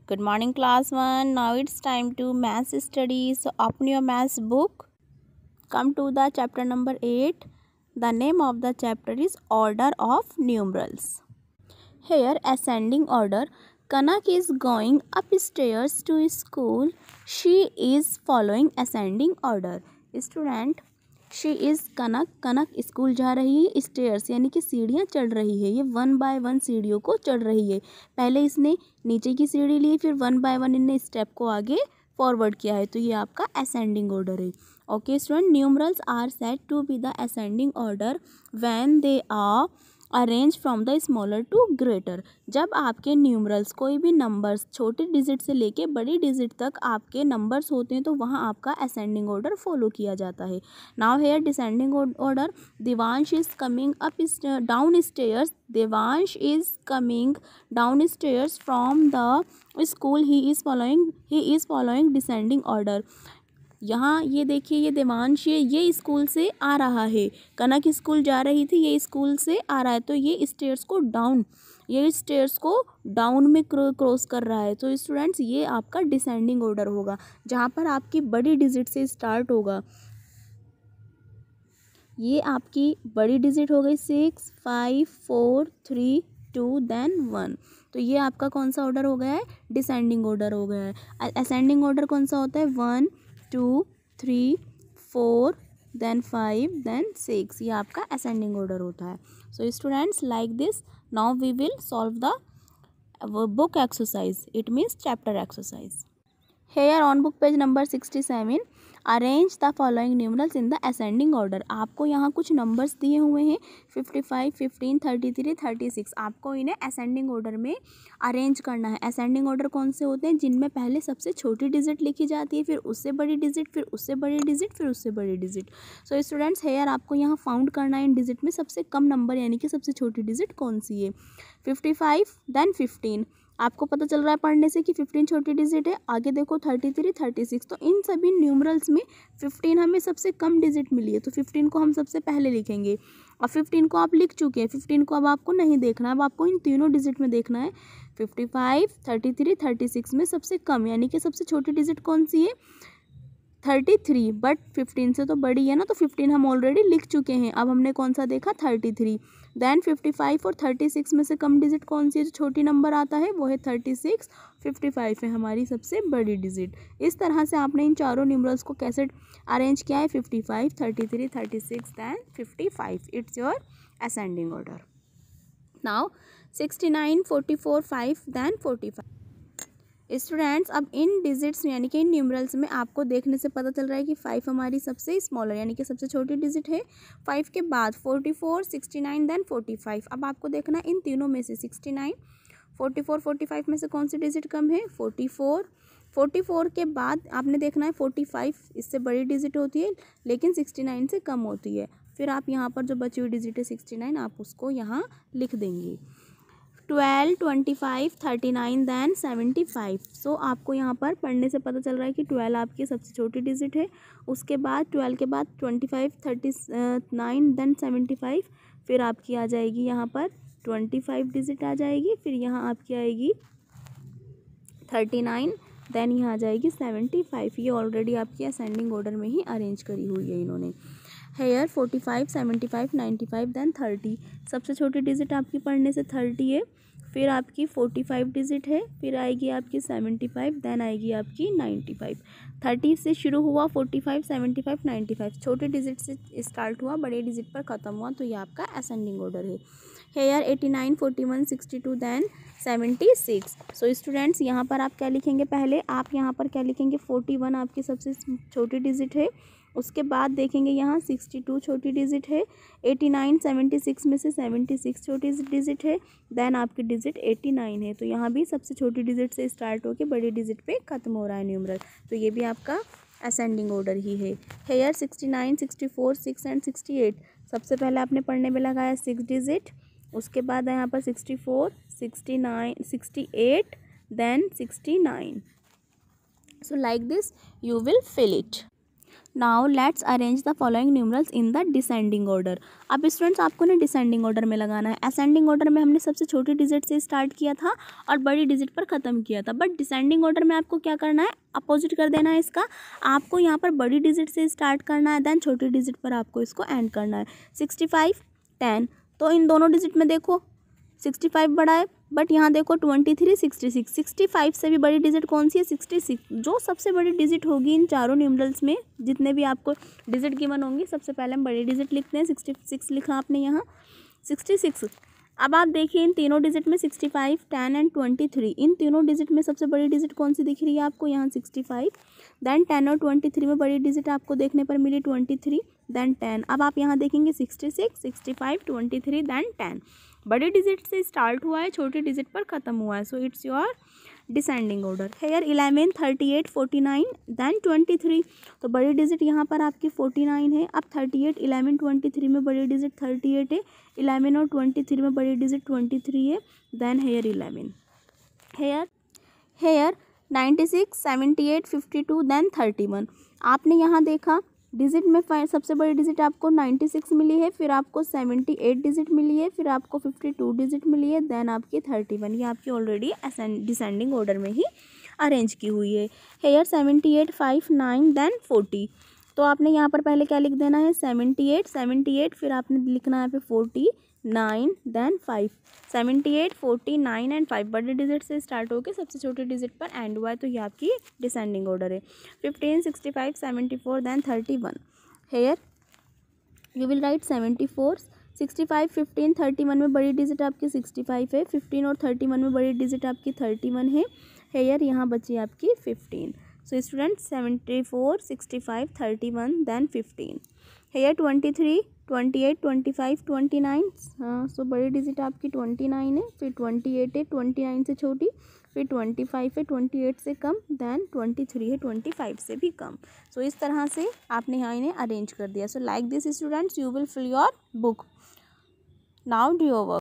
Good morning, class 1. Now it's time to maths study. So open your maths book. Come to the chapter number 8. The name of the chapter is Order of Numerals. Here, ascending order. Kanak is going upstairs to school. She is following ascending order. Student, she is Kanak, Kanak school जा रही है, stairs यानी कि सीढ़ियाँ चढ़ रही है, ये 1 बाय 1 सीढ़ियों को चढ़ रही है। पहले इसने नीचे की सीढ़ी ली, फिर 1 बाय 1 इनने स्टेप को आगे फॉरवर्ड किया है, तो ये आपका असेंडिंग ऑर्डर है। Okay student, numerals are said to be the ascending order when they are arrange from the smaller to greater. जब आपके न्यूमरल्स कोई भी नंबर्स छोटे डिजिट से लेके बड़ी डिजिट तक आपके नंबर्स होते हैं तो वहाँ आपका असेंडिंग ऑर्डर फॉलो किया जाता है। Now here descending order. Devansh is coming up down stairs. Devansh is coming down stairs from the school. He is following descending order. यहाँ ये देखिए, ये देवांश ये स्कूल से आ रहा है, कनक स्कूल जा रही थी, ये स्कूल से आ रहा है, तो ये स्टेयर्स को डाउन में क्रॉस कर रहा है। तो स्टूडेंट्स, ये आपका डिसेंडिंग ऑर्डर होगा, जहाँ पर आपकी बड़ी डिजिट से स्टार्ट होगा। ये आपकी बड़ी डिजिट हो गई 6, 5, 4, 3, 2 देन 1। तो ये आपका कौन सा ऑर्डर हो गया है? डिसेंडिंग ऑर्डर हो गया है। असेंडिंग ऑर्डर कौन सा होता है? 1, 2, 3, 4 देन 5 देन 6। ये आपका असेंडिंग ऑर्डर होता है। So students, like this now we will solve the book exercise, it means chapter exercise. Here on book page number 67 arrange the following numerals in the ascending order. आपको यहाँ कुछ numbers दिए हुए हैं 55, 15, 33, 36। आपको इन्हें असेंडिंग ऑर्डर में arrange करना है। असेंडिंग ऑर्डर कौन से होते हैं? जिनमें पहले सबसे छोटी डिजिट लिखी जाती है, फिर उससे बड़ी डिजिट, फिर उससे बड़ी डिजिट, फिर उससे बड़ी डिजिट। सो स्टूडेंट्स, हेयर आपको यहाँ फाउंड करना है इन डिजिट में सबसे कम नंबर यानी कि सबसे छोटी डिजिट कौन सी है। 55 देन 15। आपको पता चल रहा है पढ़ने से कि 15 छोटी डिजिट है। आगे देखो 33, 36। तो इन सभी न्यूमरल्स में 15 हमें सबसे कम डिजिट मिली है, तो 15 को हम सबसे पहले लिखेंगे। अब 15 को आप लिख चुके हैं, 15 को अब आपको नहीं देखना है, अब आपको इन तीनों डिजिट में देखना है। 55, 33, 36 में सबसे कम यानी कि सबसे छोटी डिजिट कौन सी है? 33, बट 15 से तो बड़ी है ना, तो 15 हम ऑलरेडी लिख चुके हैं। अब हमने कौन सा देखा? 33। देन 55 और 36 में से कम डिजिट कौन सी है? जो छोटी नंबर आता है वो है 36। 55 है हमारी सबसे बड़ी डिजिट। इस तरह से आपने इन चारों न्यूमरल्स को कैसे अरेंज किया है? 55, 33, 36 then 55। It's your ascending order. Now 69, 44, 5 then 45। Students, अब इन डिजिट्स यानी कि इन न्यूमरल्स में आपको देखने से पता चल रहा है कि 5 हमारी सबसे स्मॉलर यानी कि सबसे छोटी डिजिट है। 5 के बाद 44, 69 देन 45। अब आपको देखना इन तीनों में से 69, 44, 45 में से कौन सी डिजिट कम है? 44। 44 के बाद आपने देखना है 45, इससे बड़ी डिजिट होती है लेकिन 69 से कम होती है। फिर आप यहाँ पर जो बची हुई डिजिट है 69, आप उसको यहाँ लिख देंगे। 12, 25, 39 दैन 75। सो आपको यहाँ पर पढ़ने से पता चल रहा है कि 12 आपकी सबसे छोटी डिजिट है। उसके बाद 12 के बाद 25, 39 दैन 75। फिर आपकी आ जाएगी यहाँ पर 25 डिजिट आ जाएगी, फिर यहाँ आपकी आएगी 39, देन यहाँ आ जाएगी 75। ये ऑलरेडी आपकी असेंडिंग ऑर्डर में ही अरेंज करी हुई है इन्होंने। Here 45, 75, 95 then 30। सबसे छोटी डिजिट आपकी पढ़ने से 30 है, फिर आपकी 45 डिजिट है, फिर आएगी आपकी 75, देन आएगी आपकी 95। 30 से शुरू हुआ, 45, 75, 95 छोटे डिजिट से स्टार्ट हुआ, बड़े डिजिट पर ख़त्म हुआ, तो ये आपका असेंडिंग ऑर्डर है। Here 89, 41, 62 then 76। सो स्टूडेंट्स, यहाँ पर आप क्या लिखेंगे? पहले आप यहाँ पर क्या लिखेंगे? 41 आपकी सबसे छोटी डिजिट है। उसके बाद देखेंगे यहाँ 62 छोटी डिजिट है। 89, 76 में से 76 छोटी डिजिट है। देन आपकी डिजिट 89 है, तो यहाँ भी सबसे छोटी डिजिट से स्टार्ट होकर बड़ी डिजिट पे ख़त्म हो रहा है न्यूमरल, तो ये भी आपका असेंडिंग ऑर्डर ही है। Here 69, 64, 6 and 68। सबसे पहले आपने पढ़ने में लगाया 6 डिजिट, उसके बाद यहाँ पर 64, 69, 68 then 69। So like this you will fill it. Now let's arrange the following numerals in the descending order. अब स्टूडेंट्स आपको ना डिसेंडिंग ऑर्डर में लगाना है। असेंडिंग ऑर्डर में हमने सबसे छोटी डिजिट से स्टार्ट किया था और बड़ी डिजिट पर ख़त्म किया था, बट डिसेंडिंग ऑर्डर में आपको क्या करना है, अपोजिट कर देना है इसका। आपको यहाँ पर बड़ी डिजिट से स्टार्ट करना है, देन छोटी डिजिट पर आपको इसको एंड करना है। 65, 10, तो इन दोनों डिजिट में देखो 65 बड़ा है, बट यहाँ देखो 23, 66। 65 से भी बड़ी डिजिट कौन सी है, 66। जो सबसे बड़ी डिजिट होगी इन चारों न्यूमरल्स में, जितने भी आपको डिजिट गिवन होंगी, सबसे पहले हम बड़ी डिजिट लिखते हैं। 66 लिखा आपने यहाँ 66। अब आप देखिए इन तीनों डिजिट में 65, 10 एंड 23, इन तीनों डिजिट में सबसे बड़ी डिजिट कौन सी दिख रही है आपको, यहाँ 65। देन 10 और 23 में बड़ी डिजिट आपको देखने पर मिली 23, देन 10। अब आप यहाँ देखेंगे 66, 65, 23, देन 10। बड़ी डिजिट से स्टार्ट हुआ है, छोटी डिजिट पर ख़त्म हुआ है, so it's your descending order. Here 11, 38, 49, then 23, तो बड़ी डिजिट यहाँ पर आपकी 49 है। अब 38, 11, 23 में बड़ी डिजिट 38 है, 11 और 23 में बड़ी डिजिट 23 है, देन हेयर 11। Hair 96, 78, 52, then 31। आपने यहाँ देखा डिजिट में सबसे बड़ी डिजिट आपको 96 मिली है, फिर आपको 78 डिजिट मिली है, फिर आपको 52 डिजिट मिली है, देन आपकी 31। ये आपकी ऑलरेडी डिसेंडिंग ऑर्डर में ही अरेंज की हुई है। हेयर 78, 5, 9, देन 40, तो आपने यहाँ पर पहले क्या लिख देना है, 78, फिर आपने लिखना है 49, देन 5। 78, 49 एंड 5 बड़े डिजिट से स्टार्ट होकर सबसे छोटी डिजिट पर एंड हुआ है, तो ये आपकी डिसेंडिंग ऑर्डर है। 15, 65, 74, then 31। Here you will write 74, 65, 15, 31 में बड़ी डिजिट आपकी 65 है, 15 और 31 में बड़ी डिजिट आपकी 31 है। हेयर यहाँ बची आपकी 15। So student 74, 65, 31, then 15। Here 23, 28, 25, 29, so बड़ी डिजिट आपकी 29 है, फिर 28 है, 29 से छोटी, फिर 25 है 28 से कम, देन 23 है 25 से भी कम। सो इस तरह से आपने यहाँ इन्हें अरेंज कर दिया। So like this students you will fill your book. Now do your work.